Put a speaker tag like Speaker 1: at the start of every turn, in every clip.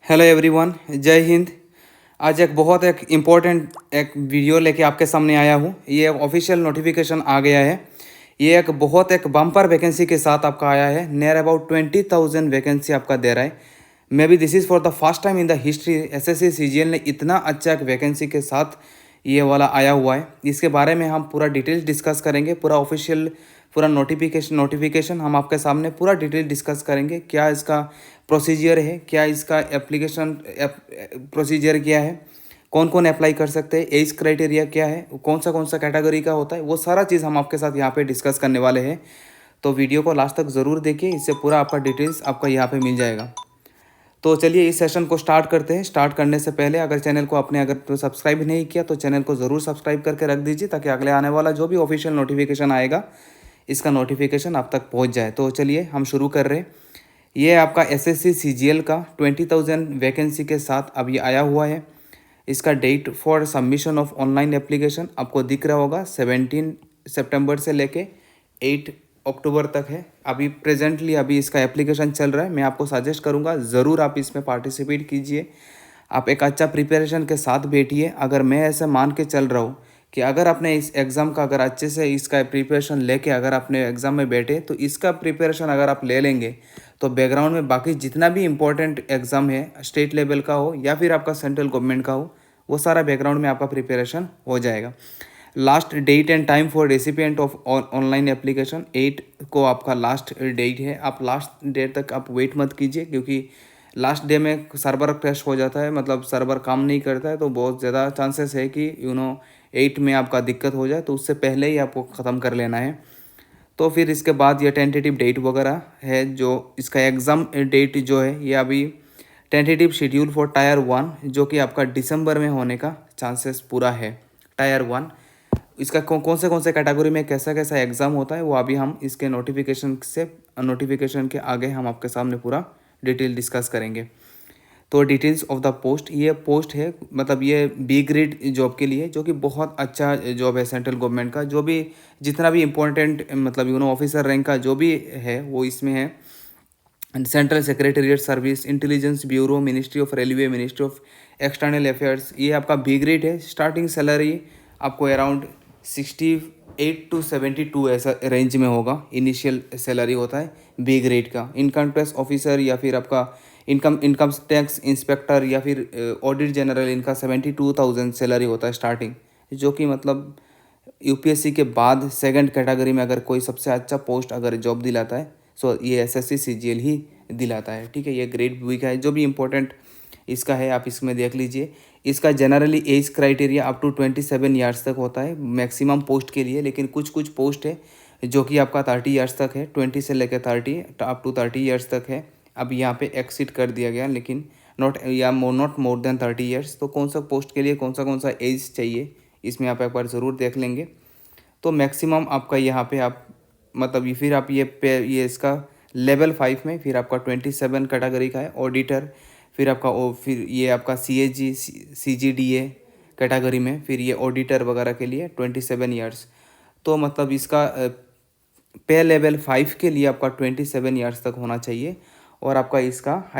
Speaker 1: Hello everyone, जय हिंद। आज एक इम्पोर्टेंट एक वीडियो लेके आपके सामने आया हूँ। ये एक ऑफिशियल नोटिफिकेशन आ गया है। ये एक बम्पर वैकेंसी के साथ आपका आया है। नियर अबाउट 20,000 वैकेंसी आपका दे रहा है। May be this is for the first time in the history SSC CGL ने इतना अच्छा एक वैकेंसी के साथ ये वाला आया हुआ है। इसके बारे में हम पूरा डिटेल्स डिस्कस करेंगे। पूरा नोटिफिकेशन हम आपके सामने पूरा डिटेल डिस्कस करेंगे। क्या इसका प्रोसीजर है, क्या इसका एप्लीकेशन प्रोसीजर क्या है, कौन कौन अप्लाई कर सकते हैं, एज क्राइटेरिया क्या है, कौन सा कैटेगरी का होता है, वो सारा चीज़ हम आपके साथ यहाँ पे डिस्कस करने वाले हैं। तो वीडियो को लास्ट तक ज़रूर देखिए, इससे पूरा आपका डिटेल्स आपका यहाँ पे मिल जाएगा। तो चलिए इस सेशन को स्टार्ट करते हैं। स्टार्ट करने से पहले अगर चैनल को आपने अगर सब्सक्राइब नहीं किया तो चैनल को ज़रूर सब्सक्राइब करके रख दीजिए, ताकि अगले आने वाला जो भी ऑफिशियल नोटिफिकेशन आएगा इसका नोटिफिकेशन आप तक पहुंच जाए। तो चलिए हम शुरू कर रहे हैं। ये आपका एसएससी सीजीएल का 20,000 वैकेंसी के साथ अब ये आया हुआ है। इसका date for submission of online application आपको दिख रहा होगा, 17 सितंबर से लेके 8 अक्टूबर तक है। अभी प्रेजेंटली अभी इसका एप्लीकेशन चल रहा है। मैं आपको सजेस्ट करूँगा ज़रूर आप इसमें पार्टिसिपेट कीजिए। आप एक अच्छा प्रिपरेशन के साथ बैठिए। अगर मैं ऐसे मान के चल रहा हूँ कि अगर आपने इस एग्ज़ाम का अगर अच्छे से इसका प्रिपरेशन लेके अगर आपने एग्ज़ाम में बैठे तो इसका प्रिपरेशन अगर आप ले लेंगे तो बैकग्राउंड में बाकी जितना भी इम्पोर्टेंट एग्ज़ाम है, स्टेट लेवल का हो या फिर आपका सेंट्रल गवर्नमेंट का हो, वो सारा बैकग्राउंड में आपका प्रिपरेशन हो जाएगा। Last date and time for recipient of online application 8 को आपका लास्ट डेट है। आप लास्ट डेट तक आप वेट मत कीजिए, क्योंकि लास्ट डे में सर्वर क्रैश हो जाता है, मतलब सर्वर काम नहीं करता है, तो बहुत ज़्यादा चांसेस है कि 8 में आपका दिक्कत हो जाए। तो उससे पहले ही आपको ख़त्म कर लेना है। तो फिर इसके बाद ये टेंटेटिव डेट वगैरह है, जो इसका एग्ज़ाम डेट जो है ये अभी टेंटेटिव शेड्यूल फॉर टायर 1 जो कि आपका दिसंबर में होने का चांसेस पूरा है। टायर 1 इसका कौन से कैटेगरी में कैसा कैसा एग्ज़ाम होता है वो अभी हम इसके नोटिफिकेशन के आगे हम आपके सामने पूरा डिटेल डिस्कस करेंगे। तो डिटेल्स ऑफ द पोस्ट, ये पोस्ट है मतलब ये बी ग्रेड जॉब के लिए, जो कि बहुत अच्छा जॉब है सेंट्रल गवर्नमेंट का। जो भी जितना भी इम्पोर्टेंट मतलब ऑफिसर रैंक का जो भी है वो इसमें है। Central secretariat service, intelligence bureau, ministry of railway, ministry of external affairs, ये आपका बी ग्रेड है। स्टार्टिंग सैलरी आपको अराउंड 68 to 72 ऐसा रेंज में होगा। इनिशियल सैलरी होता है बी ग्रेड का। इनकम टैक्स ऑफिसर या फिर आपका इनकम टैक्स इंस्पेक्टर या फिर ऑडिट जनरल, इनका 72,000 सैलरी होता है स्टार्टिंग, जो कि मतलब यूपीएससी के बाद सेकंड कैटेगरी में अगर कोई सबसे अच्छा पोस्ट अगर जॉब दिलाता है सो ये एसएससी सीजीएल ही दिलाता है। ठीक है, ये ग्रेड बी का है। जो भी इम्पोर्टेंट इसका है आप इसमें देख लीजिए। इसका generally age criteria up to 27 years तक होता है मैक्सिमम पोस्ट के लिए, लेकिन कुछ कुछ पोस्ट है जो कि आपका 30 ईयर्स तक है, 20 से लेकर 30 अप टू 30 ईयर्स तक है। अब यहाँ पे एक्सिट कर दिया गया, लेकिन नॉट मोर देन 30 ईयर्स। तो कौन सा पोस्ट के लिए कौन सा एज चाहिए इसमें आप एक बार ज़रूर देख लेंगे। तो मैक्सिमम आपका यहाँ पे आप मतलब फिर आप ये इसका लेवल 5 में फिर आपका 27 कैटेगरी का है ऑडिटर। फिर आपका फिर ये आपका सीएजी सीजीडीए कैटेगरी में फिर ये ऑडिटर वगैरह के लिए 27 ईयर्स। तो मतलब इसका पे लेवल 5 के लिए आपका 27 ईयर्स तक होना चाहिए। और आपका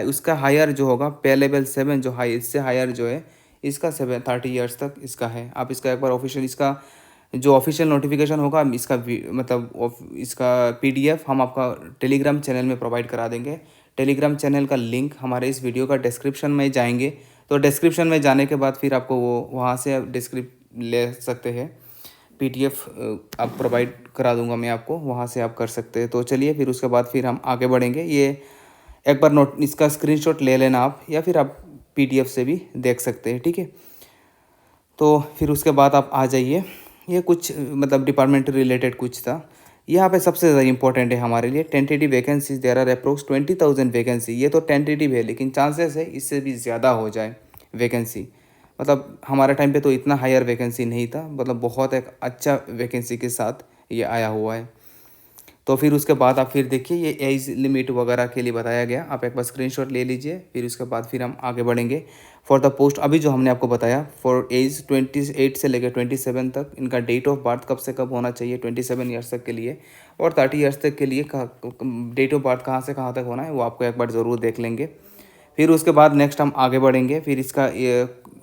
Speaker 1: उसका हायर जो होगा पे लेवल 7 जो इससे हायर जो है इसका 30 ईयर्स तक इसका है। आप इसका एक बार ऑफिशियल इसका जो ऑफिशियल नोटिफिकेशन होगा इसका मतलब इसका पीडीएफ हम आपका टेलीग्राम चैनल में प्रोवाइड करा देंगे। टेलीग्राम चैनल का लिंक हमारे इस वीडियो का डिस्क्रिप्शन में जाएंगे, तो डिस्क्रिप्शन में जाने के बाद फिर आपको वो वहाँ से आप ले सकते हैं। पीडीएफ आप प्रोवाइड करा दूंगा मैं आपको, वहाँ से आप कर सकते हैं। तो चलिए फिर उसके बाद फिर हम आगे बढ़ेंगे। ये एक बार नोट इसका स्क्रीनशॉट ले लेना आप, या फिर आप पीडीएफ से भी देख सकते हैं। ठीक है, तो फिर उसके बाद आप आ जाइए। ये कुछ मतलब डिपार्टमेंट रिलेटेड कुछ था। यहाँ पे सबसे ज़्यादा इंपॉर्टेंट है हमारे लिए tentative vacancies there are approx 20,000 vacancy. ये तो टेंटेटिव है, लेकिन चांसेस है इससे भी ज़्यादा हो जाए वैकेंसी। मतलब हमारे टाइम पे तो इतना हायर वैकेंसी नहीं था, मतलब बहुत एक अच्छा वैकेंसी के साथ ये आया हुआ है। तो फिर उसके बाद आप फिर देखिए ये एज लिमिट वगैरह के लिए बताया गया, आप एक बार स्क्रीनशॉट ले लीजिए। फिर उसके बाद फिर हम आगे बढ़ेंगे। फॉर द पोस्ट अभी जो हमने आपको बताया फॉर एज 28 से लेकर 27 तक, इनका डेट ऑफ बर्थ कब से कब होना चाहिए 27 ईयर्स तक के लिए, और 30 ईयर्स तक के लिए डेट ऑफ बर्थ कहाँ से कहाँ तक होना है वो आपको एक बार ज़रूर देख लेंगे। फिर उसके बाद नेक्स्ट हम आगे बढ़ेंगे। फिर इसका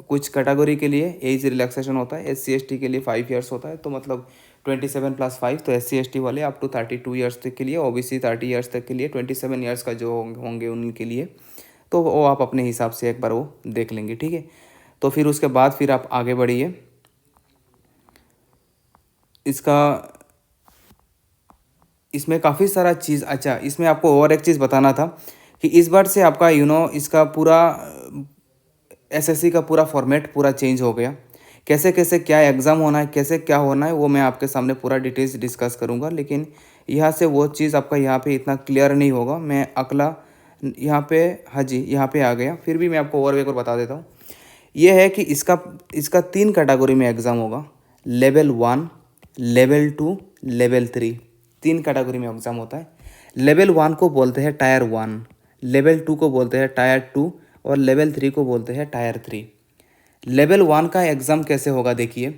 Speaker 1: कुछ कैटेगरी के लिए एज रिलैक्सेशन होता है। SC ST के लिए 5 ईयर्स होता है, तो मतलब 27 + 5, तो SC ST वाले अप टू 32 ईयर्स तक के लिए, OBC 30 ईयर्स तक के लिए, 27 ईयर्स का जो होंगे उनके लिए, तो वो आप अपने हिसाब से एक बार वो देख लेंगे, ठीक है। तो फिर उसके बाद फिर आप आगे बढ़िए। इसमें काफ़ी सारा चीज़, अच्छा इसमें आपको और एक चीज़ बताना था कि इस बार से आपका इसका पूरा SSC का पूरा फॉर्मेट पूरा चेंज हो गया। कैसे कैसे क्या एग्ज़ाम होना है, कैसे क्या होना है, वो मैं आपके सामने पूरा डिटेल्स डिस्कस करूँगा। लेकिन यहाँ से वो चीज़ आपका यहाँ पे इतना क्लियर नहीं होगा। मैं अगला यहाँ पे, हाँ जी यहाँ पे आ गया। फिर भी मैं आपको और एक और बता देता हूँ। ये है कि इसका 3 कैटेगरी में एग्ज़ाम होगा। लेवल 1, लेवल 2, लेवल 3, 3 कैटेगरी में एग्ज़ाम होता है। लेवल 1 को बोलते हैं टायर 1, लेवल 2 को बोलते हैं टायर 2, और लेवल 3 को बोलते हैं टायर 3। लेवल 1 का एग्ज़ाम कैसे होगा देखिए।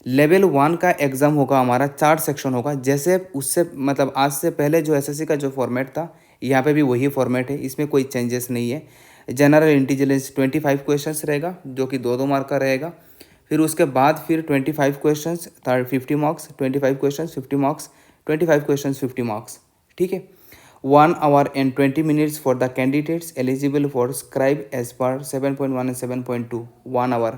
Speaker 1: लेवल 1 का एग्ज़ाम होगा हमारा 4 सेक्शन होगा। जैसे उससे मतलब आज से पहले जो SSC का जो फॉर्मेट था, यहाँ पे भी वही फॉर्मेट है, इसमें कोई चेंजेस नहीं है। जनरल इंटेलिजेंस 25 क्वेश्चंस रहेगा, जो कि 2-2 मार्क का रहेगा। फिर उसके बाद फिर 25 questions 50 marks, 25 questions 50 marks, 25 questions 50 marks, ठीक है। 1 hour and 20 minutes for the candidates eligible for scribe as per 7.1 and 7.2। 1 hour,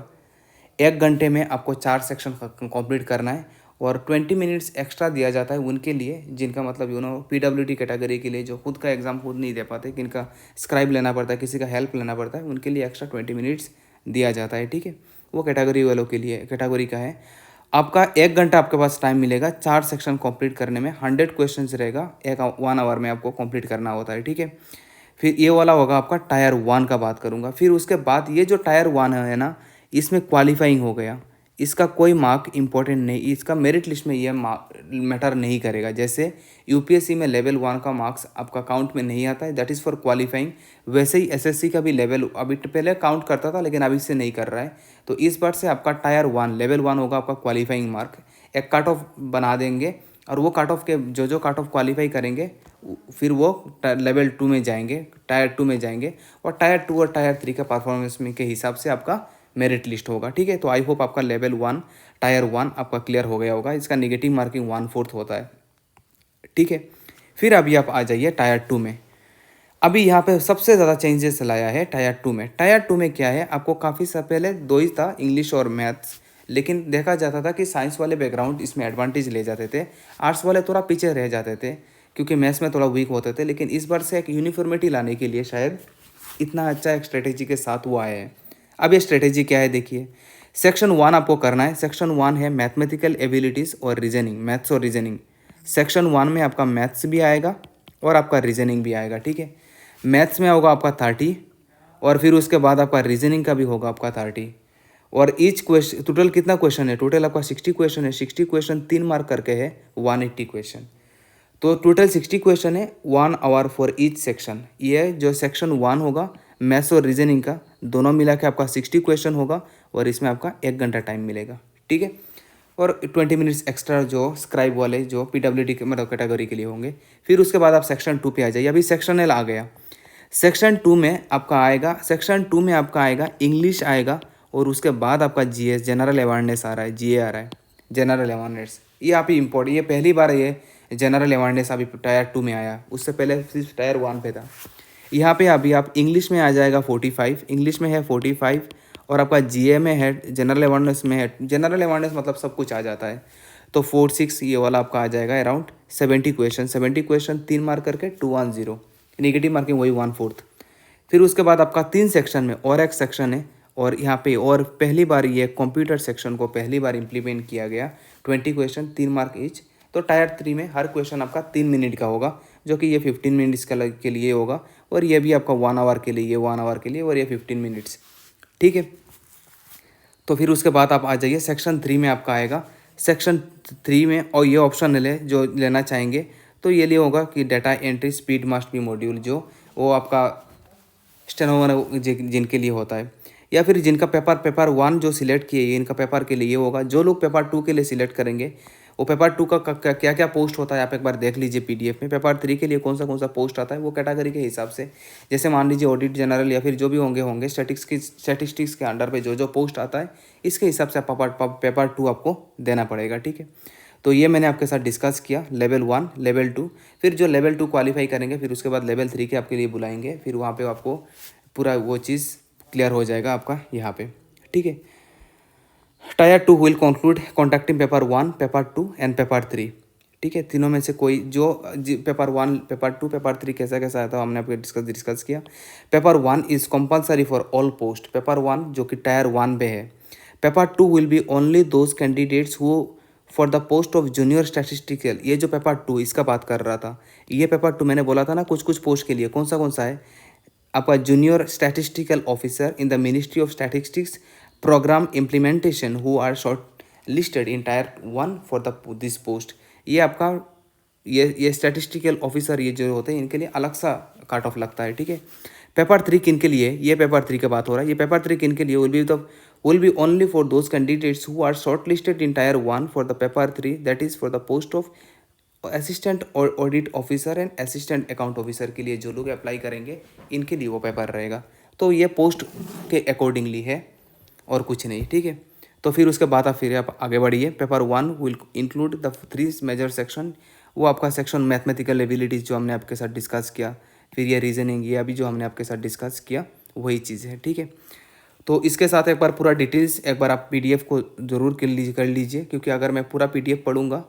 Speaker 1: 1 घंटे में आपको 4 सेक्शन कंप्लीट करना है। और 20 मिनट्स एक्स्ट्रा दिया जाता है उनके लिए जिनका मतलब PWD कैटेगरी के लिए, जो खुद का एग्ज़ाम खुद नहीं दे पाते, किनका स्क्राइब लेना पड़ता है, किसी का हेल्प लेना पड़ता है, उनके लिए एक्स्ट्रा 20 मिनट्स दिया जाता है, ठीक है। वो कैटेगरी वालों के लिए कैटेगरी का है। आपका 1 घंटा आपके पास टाइम मिलेगा 4 सेक्शन कंप्लीट करने में। 100 क्वेश्चंस रहेगा, 1 आवर में आपको कंप्लीट करना होता है, ठीक है। फिर ये वाला होगा आपका टायर 1 का बात करूँगा। फिर उसके बाद ये जो टायर 1 है ना, इसमें क्वालिफाइंग हो गया, इसका कोई मार्क इंपॉर्टेंट नहीं, इसका मेरिट लिस्ट में ये मैटर नहीं करेगा। जैसे UPSC में लेवल 1 का मार्क्स आपका काउंट में नहीं आता है, दैट इज़ फॉर क्वालिफाइंग, वैसे ही SSC का भी लेवल अभी पहले काउंट करता था लेकिन अभी से नहीं कर रहा है। तो इस बार से आपका टायर 1 लेवल 1 होगा आपका क्वालिफाइंग मार्क। एक कट ऑफ बना देंगे, और वो कट ऑफ के जो कट ऑफ क्वालिफाई करेंगे फिर वो लेवल 2 में जाएंगे, टायर 2 में जाएंगे, और टायर 2 और टायर 3 का परफॉर्मेंस में के हिसाब से आपका मेरिट लिस्ट होगा, ठीक है। तो आई होप आपका लेवल 1 टायर 1 आपका क्लियर हो गया होगा। इसका नेगेटिव मार्किंग 1/4 होता है, ठीक है। फिर अभी आप आ जाइए टायर 2 में। अभी यहाँ पे सबसे ज़्यादा चेंजेस लाया है टायर 2 में। टायर 2 में क्या है, आपको काफ़ी सा पहले 2 ही था, इंग्लिश और मैथ्स, लेकिन देखा जाता था कि साइंस वाले बैकग्राउंड इसमें एडवांटेज ले जाते थे, आर्ट्स वाले थोड़ा पीछे रह जाते थे क्योंकि मैथ्स में थोड़ा वीक होते थे। लेकिन इस बार से एक यूनिफॉर्मिटी लाने के लिए शायद इतना अच्छा एक स्ट्रेटेजी के साथ वो आए हैं। अब ये स्ट्रेटेजी क्या है देखिए। सेक्शन 1 आपको करना है। सेक्शन 1 है मैथमेटिकल एबिलिटीज़ और रीजनिंग, मैथ्स और रीजनिंग। सेक्शन 1 में आपका मैथ्स भी आएगा और आपका रीजनिंग भी आएगा, ठीक है। मैथ्स में होगा आपका 30, और फिर उसके बाद आपका रीजनिंग का भी होगा आपका 30। और ईच क्वेश्चन टोटल कितना क्वेश्चन है, टोटल आपका 60 क्वेश्चन है। 60 क्वेश्चन 3 मार्क करके है 180 क्वेश्चन, तो टोटल 60 क्वेश्चन है, 1 आवर फॉर ईच सेक्शन। ये जो सेक्शन 1 होगा मैथ्स और रीजनिंग का दोनों मिला के आपका 60 क्वेश्चन होगा, और इसमें आपका 1 घंटा टाइम मिलेगा, ठीक है। और 20 मिनट्स एक्स्ट्रा जो स्क्राइब वाले जो PWD के मतलब कैटेगरी के लिए होंगे। फिर उसके बाद आप सेक्शन 2 पे आ जाइए। अभी सेक्शनल आ गया। सेक्शन 2 में आपका आएगा, सेक्शन 2 में आपका आएगा इंग्लिश आएगा, और उसके बाद आपका GS जनरल अवेयरनेस आ रहा है, GA आ रहा है, जनरल अवेयरनेस। ये आप ही इम्पोर्टेंट, ये पहली बार ये जनरल अवेयरनेस अभी टायर 2 में आया, उससे पहले सिर्फ टायर 1 पे था। यहाँ पे अभी आप इंग्लिश में आ जाएगा 45, इंग्लिश में है 45, और आपका GA में है, जनरल अवेयरनेस में है, जनरल अवेयरनेस मतलब सब कुछ आ जाता है, तो 46 ये वाला आपका आ जाएगा अराउंड 70 क्वेश्चन। 70 क्वेश्चन 3 मार्क करके 210, नेगेटिव मार्किंग वही 1/4। फिर उसके बाद आपका 3 सेक्शन में और एक सेक्शन है, और यहाँ पे और पहली बार ये कंप्यूटर सेक्शन को पहली बार इम्प्लीमेंट किया गया। 20 क्वेश्चन 3 मार्क ईच। तो टायर 3 में हर क्वेश्चन आपका 3 मिनट का होगा, जो कि ये 15 मिनट्स के लिए होगा, और ये भी आपका 1 आवर के लिए, ये 1 आवर के लिए, और ये 15 मिनट्स, ठीक है। तो फिर उसके बाद आप आ जाइए सेक्शन 3 में आपका आएगा। सेक्शन 3 में, और ये ऑप्शनल है जो लेना चाहेंगे, तो ये लिए होगा कि data entry speed must be module, जो वो आपका स्टेनोवर जिनके लिए होता है, या फिर जिनका पेपर 1 जो सिलेक्ट किए इनका पेपर के लिए होगा। जो लोग पेपर 2 के लिए सिलेक्ट करेंगे वो पेपर 2 का क्या क्या पोस्ट होता है आप एक बार देख लीजिए पीडीएफ में। पेपर 3 के लिए कौन सा पोस्ट आता है वो कैटेगरी के हिसाब से, जैसे मान लीजिए ऑडिट जनरल या फिर जो भी होंगे स्टैटिस्टिक्स के अंडर पे जो पोस्ट आता है इसके हिसाब से पेपर 2 आपको देना पड़ेगा, ठीक है। तो ये मैंने आपके साथ डिस्कस किया लेवल 1 लेवल 2, फिर जो लेवल 2 क्वालिफाई करेंगे फिर उसके बाद लेवल 3 के आपके लिए बुलाएंगे, फिर वहाँ पे आपको पूरा वो चीज़ क्लियर हो जाएगा आपका यहाँ पे, ठीक है। Tyre 2 will conclude contacting paper 1, paper 2 and paper 3, ठीक है। तीनों में से कोई जो पेपर 1, पेपर 2, पेपर 3 कैसा कैसा आया था हमने आपको डिस्कस किया। Paper 1 is compulsory for all post, paper 1 जो कि टायर 1 पे है। Paper 2 will be only those candidates who for the post of junior statistical, ये जो पेपर 2 इसका बात कर रहा था, ये पेपर 2 मैंने बोला था ना कुछ पोस्ट के लिए कौन सा है आपका junior statistical officer in the ministry of statistics programme implementation who are short listed in tier 1 for this post. ये आपका ये स्टैटिस्टिकल ऑफिसर ये जो होते हैं इनके लिए अलग सा काट ऑफ लगता है, ठीक है। पेपर 3 किन के लिए, ये पेपर 3 की बात हो रहा है, ये पेपर 3 किन के लिए will be only for those candidates who are shortlisted in tier 1 for the paper 3, that is for the post of assistant audit officer and assistant account officer के लिए जो लोग अप्लाई करेंगे इनके लिए वो पेपर रहेगा। तो ये पोस्ट के अकॉर्डिंगली है और कुछ नहीं, ठीक है। तो फिर उसके बाद आप आगे बढ़िए। Paper 1 will include the 3 major section, वो आपका सेक्शन मैथमेटिकल एबिलिटीज़ जो हमने आपके साथ डिस्कस किया, फिर ये रीजनिंग, ये अभी जो हमने आपके साथ डिस्कस किया वही चीज़ है, ठीक है। तो इसके साथ एक बार पूरा डिटेल्स एक बार आप पीडीएफ को ज़रूर कर लीजिए, क्योंकि अगर मैं पूरा पीडीएफ पढ़ूंगा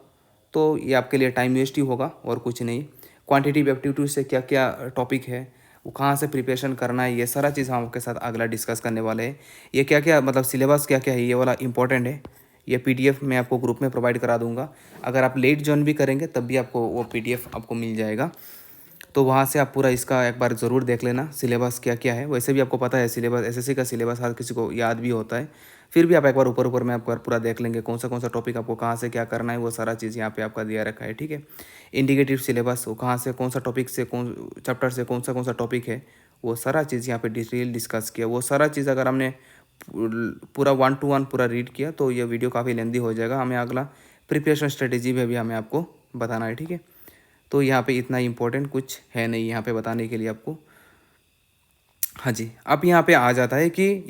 Speaker 1: तो ये आपके लिए टाइम वेस्ट ही होगा और कुछ नहीं। क्वांटिटेटिव एप्टीट्यूड से क्या क्या टॉपिक है, वो कहाँ से प्रिपरेशन करना है, ये सारा चीज़ हम आपके साथ अगला डिस्कस करने वाले हैं। ये क्या क्या मतलब सिलेबस क्या क्या है ये वाला इंपॉर्टेंट है। ये पीडीएफ मैं आपको ग्रुप में प्रोवाइड करा दूंगा, अगर आप लेट ज्वाइन भी करेंगे तब भी आपको वो पीडीएफ आपको मिल जाएगा। तो वहाँ से आप पूरा इसका एक बार ज़रूर देख लेना सिलेबस क्या क्या है। वैसे भी आपको पता है सिलेबस, एसएससी का सिलेबस हर किसी को याद भी होता है, फिर भी आप एक बार ऊपर में आपको पूरा देख लेंगे कौन सा टॉपिक आपको कहाँ से क्या करना है, वो सारा चीज़ यहाँ पे आपका दिया रखा है, ठीक है। इंडिकेटिव सिलेबस, वो कहाँ से कौन सा टॉपिक से कौन चैप्टर से कौन सा टॉपिक है, वो सारा चीज़ यहाँ पे डिटेल डिस्कस किया। वो सारा चीज़ अगर हमने पूरा 1 to 1 पूरा रीड किया तो ये वीडियो काफ़ी लेंदी हो जाएगा। हमें अगला प्रिपरेशन स्ट्रेटेजी में भी हमें आपको बताना है, ठीक है। तो यहाँ पे इतना इम्पोर्टेंट कुछ है नहीं यहाँ पे बताने के लिए आपको। हाँ जी, अब यहाँ पे आ जाता है कि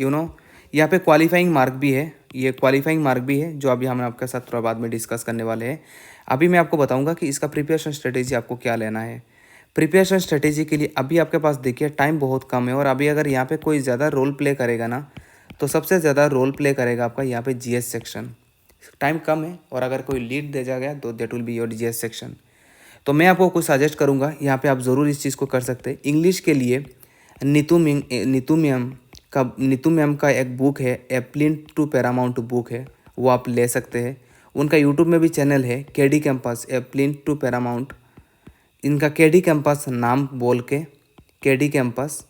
Speaker 1: यहाँ पे क्वालिफाइंग मार्क भी है, ये क्वालिफाइंग मार्क भी है जो अभी हम आपके साथ थोड़ा बाद में डिस्कस करने वाले हैं। अभी मैं आपको बताऊँगा कि इसका प्रिपरेशन स्ट्रेटेजी आपको क्या लेना है। प्रिपरेशन स्ट्रेटेजी के लिए अभी आपके पास देखिए टाइम बहुत कम है, और अभी अगर यहाँ पे कोई ज़्यादा रोल प्ले करेगा ना तो सबसे ज़्यादा रोल प्ले करेगा आपका यहाँ पे जीएस सेक्शन। टाइम कम है और अगर कोई लीड दे जा गया तो that will be your GS section. तो मैं आपको कुछ सजेस्ट करूँगा, यहाँ पे आप ज़रूर इस चीज़ को कर सकते हैं। इंग्लिश के लिए नीतू मैम का एक बुक है, एप्लिन टू पैरामाउंट बुक है, वो आप ले सकते हैं। उनका यूट्यूब में भी चैनल है केडी कैंपस एप्लिन टू पैरामाउंट, इनका केडी कैंपस नाम बोल के केडी कैंपस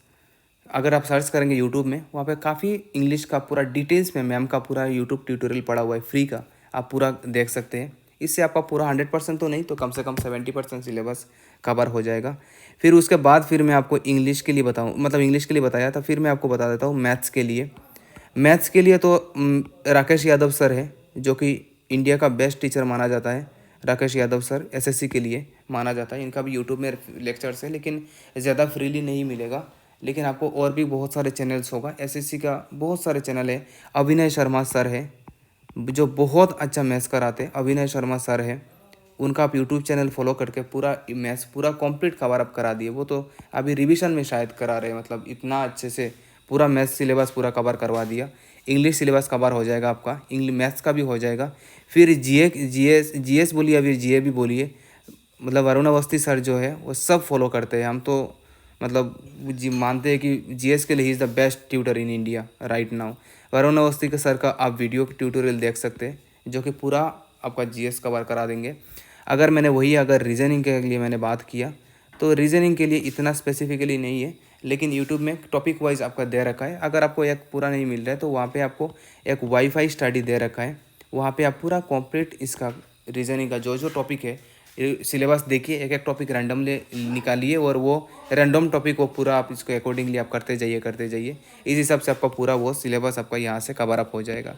Speaker 1: अगर आप सर्च करेंगे यूट्यूब में, वहाँ पे काफ़ी इंग्लिश का पूरा डिटेल्स में मैम का पूरा यूट्यूब ट्यूटोरियल पड़ा हुआ है फ्री का, आप पूरा देख सकते हैं। इससे आपका पूरा 100% तो नहीं तो कम से कम 70% सिलेबस कवर हो जाएगा। फिर उसके बाद फिर मैं आपको इंग्लिश के लिए बताऊँ, मतलब इंग्लिश के लिए बताया था, फिर मैं आपको बता देता हूँ मैथ्स के लिए। मैथ्स के लिए तो राकेश यादव सर है जो कि इंडिया का बेस्ट टीचर माना जाता है। राकेश यादव सर एसएससी के लिए माना जाता है, इनका भी यूट्यूब में लेक्चर्स है लेकिन ज़्यादा फ्रीली नहीं मिलेगा, लेकिन आपको और भी बहुत सारे चैनल्स होगा। एसएससी का बहुत सारे चैनल है। अभिनय शर्मा सर है जो बहुत अच्छा मैथ्स कराते हैं, अभिनय शर्मा सर है, उनका आप यूट्यूब चैनल फॉलो करके पूरा मैथ्स पूरा कंप्लीट कवर अप करा दिए। वो तो अभी रिवीजन में शायद करा रहे हैं, मतलब इतना अच्छे से पूरा मैथ्स सिलेबस पूरा कवर करवा दिया। इंग्लिश सिलेबस कवर हो जाएगा आपका, इंग्लिश मैथ्स का भी हो जाएगा। फिर जीएस बोलिए, अभी जीए भी बोलिए, मतलब वरुण अवस्थी सर जो है वो सब फॉलो करते हैं। हम तो मतलब जी मानते हैं कि जीएस के लिए he is the best tutor in India right now. Varun Awasthi के सर का आप वीडियो ट्यूटोरियल देख सकते हैं जो कि पूरा आपका जीएस कवर करा देंगे। अगर रीजनिंग के लिए मैंने बात किया तो रीजनिंग के लिए इतना स्पेसिफिकली नहीं है, लेकिन यूट्यूब में टॉपिक वाइज आपका दे रखा है। अगर आपको एक पूरा नहीं मिल रहा है तो वहाँ पे आपको एक वाईफाई स्टडी दे रखा है, वहाँ पे आप पूरा कंप्लीट इसका रीजनिंग का जो टॉपिक है सिलेबस देखिए, एक एक टॉपिक रैंडम ले निकालिए और वो रैंडम टॉपिक को पूरा आप इसको अकॉर्डिंगली आप करते जाइए। इस हिसाब से आपका पूरा वो सिलेबस आपका यहाँ से कवर अप हो जाएगा।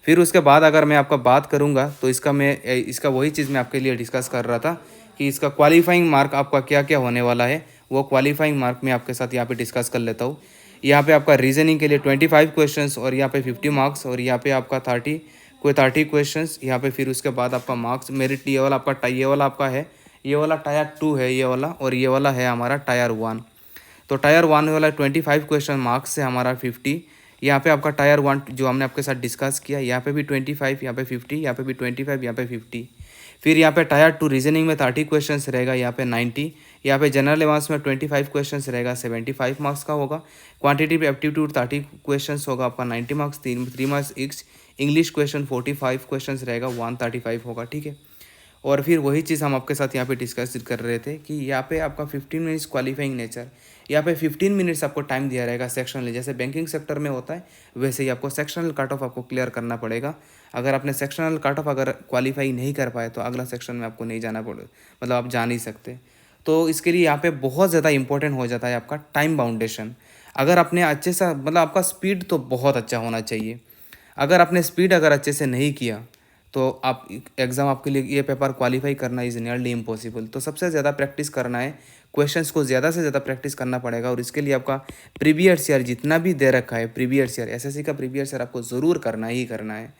Speaker 1: फिर उसके बाद अगर मैं आपका बात करूँगा तो इसका वही चीज़ मैं आपके लिए डिस्कस कर रहा था कि इसका क्वालिफाइंग मार्क आपका क्या क्या होने वाला है। वो क्वालिफाइंग मार्क मैं आपके साथ यहाँ पे डिस्कस कर लेता हूँ। यहाँ पे आपका रीजनिंग के लिए 25 क्वेश्चंस और यहाँ पे 50 मार्क्स और यहाँ पे आपका 30 क्वेश्चंस यहाँ पे। फिर उसके बाद आपका मार्क्स मेरिट ये वाला आपका है, ये वाला टायर 2 है ये वाला, और ये वाला है हमारा टायर 1। तो टायर 1 वाला 25 क्वेश्चन मार्क्स से हमारा 50। यहाँ पे आपका टायर 1 जो हमने आपके साथ डिस्कस किया, यहाँ पे भी 25, यहाँ पे 50, यहाँ पे भी 25, यहाँ पे 50। फिर यहाँ पे टायर 2 रीजनिंग में 30 क्वेश्चंस रहेगा, यहाँ पे 90। यहाँ पे जनरल अवेयर्स में 25 क्वेश्चंस रहेगा, 75 मार्क्स का होगा। क्वांटिटेटिव एप्टीट्यूड 30 क्वेश्चंस होगा आपका, 90 marks, 3 marks each. English question 45 questions रहेगा, 135 होगा, ठीक है। और फिर वही चीज़ हम आपके साथ यहाँ पे डिस्कस कर रहे थे कि यहाँ पे आपका 15 मिनट्स क्वालिफाइंग नेचर, यहाँ पे 15 मिनट्स आपको टाइम दिया रहेगा सेक्शनल। जैसे बैंकिंग सेक्टर में होता है वैसे ही आपको सेक्शनल कट ऑफ आपको क्लियर करना पड़ेगा। अगर आपने सेक्शनल कट ऑफ अगर क्वालिफाई नहीं कर पाए तो अगला सेक्शन में आपको नहीं जाना पड़े, मतलब आप जा नहीं सकते। तो इसके लिए यहाँ पे बहुत ज़्यादा इंपॉर्टेंट हो जाता है आपका टाइम बाउंडेशन। अगर आपने अच्छे से, मतलब आपका स्पीड तो बहुत अच्छा होना चाहिए। अगर आपने स्पीड अगर अच्छे से नहीं किया तो आप एग्ज़ाम, आपके लिए ये पेपर क्वालिफाई करना इज़ नियरली इम्पॉसिबल। तो सबसे ज़्यादा प्रैक्टिस करना है, क्वेश्चंस को ज़्यादा से ज़्यादा प्रैक्टिस करना पड़ेगा। और इसके लिए आपका प्रीवियस ईयर जितना भी दे रखा है, प्रीवियस ईयर एसएससी का प्रीवियस ईयर आपको ज़रूर करना ही करना है।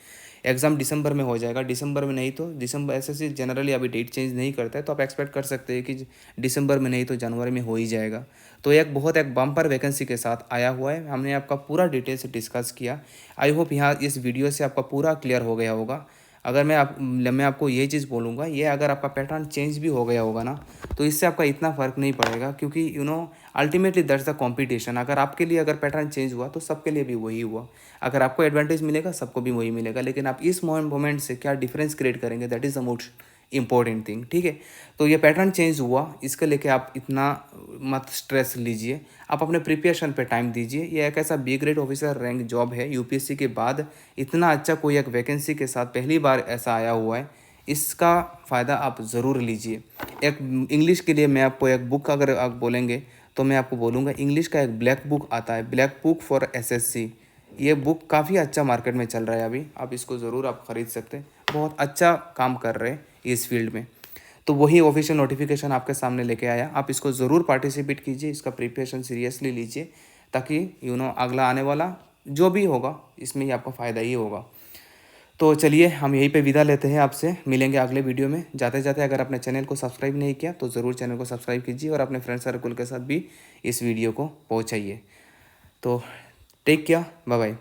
Speaker 1: एग्ज़ाम दिसंबर में हो जाएगा, दिसंबर में नहीं तो दिसंबर, एसएससी जनरली अभी डेट चेंज नहीं करता है, तो आप एक्सपेक्ट कर सकते हैं कि दिसंबर में नहीं तो जनवरी में हो ही जाएगा। तो एक बम्पर वैकेंसी के साथ आया हुआ है, हमने आपका पूरा डिटेल से डिस्कस किया। आई होप यहाँ इस वीडियो से आपका पूरा क्लियर हो गया होगा। अगर मैं आपको ये चीज़ बोलूँगा, ये अगर आपका पैटर्न चेंज भी हो गया होगा ना, तो इससे आपका इतना फ़र्क नहीं पड़ेगा, क्योंकि अल्टीमेटली दैट्स द कॉम्पिटिशन। अगर आपके लिए अगर पैटर्न चेंज हुआ तो सबके लिए भी वही हुआ। अगर आपको एडवांटेज मिलेगा सबको भी वही मिलेगा, लेकिन आप इस मोमेंट से क्या डिफरेंस क्रिएट करेंगे, that is the most important thing, ठीक है। तो ये पैटर्न चेंज हुआ, इसके लेके आप इतना मत स्ट्रेस लीजिए, आप अपने प्रिपरेशन पे टाइम दीजिए। ये एक ऐसा B grade officer rank job है, यूपीएससी के बाद इतना अच्छा कोई एक वैकेंसी के साथ पहली बार ऐसा आया हुआ है, इसका फ़ायदा आप ज़रूर लीजिए। एक इंग्लिश के लिए मैं आपको एक बुक अगर आप बोलेंगे तो मैं आपको बोलूँगा, इंग्लिश का एक ब्लैक बुक आता है, ब्लैक बुक फॉर एसएससी। ये बुक काफ़ी अच्छा मार्केट में चल रहा है अभी, आप इसको ज़रूर आप ख़रीद सकते हैं, बहुत अच्छा काम कर रहे हैं इस फील्ड में। तो वही ऑफिशियल नोटिफिकेशन आपके सामने लेके आया, आप इसको ज़रूर पार्टिसिपेट कीजिए, इसका प्रिपरेशन सीरियसली लीजिए, ताकि अगला आने वाला जो भी होगा इसमें ही आपका फ़ायदा ही होगा। तो चलिए हम यहीं पे विदा लेते हैं, आपसे मिलेंगे अगले वीडियो में। जाते जाते अगर आपने चैनल को सब्सक्राइब नहीं किया तो ज़रूर चैनल को सब्सक्राइब कीजिए और अपने फ्रेंड सर्कल के साथ भी इस वीडियो को पहुँचाइए। तो टेक केयर, बाय बाय।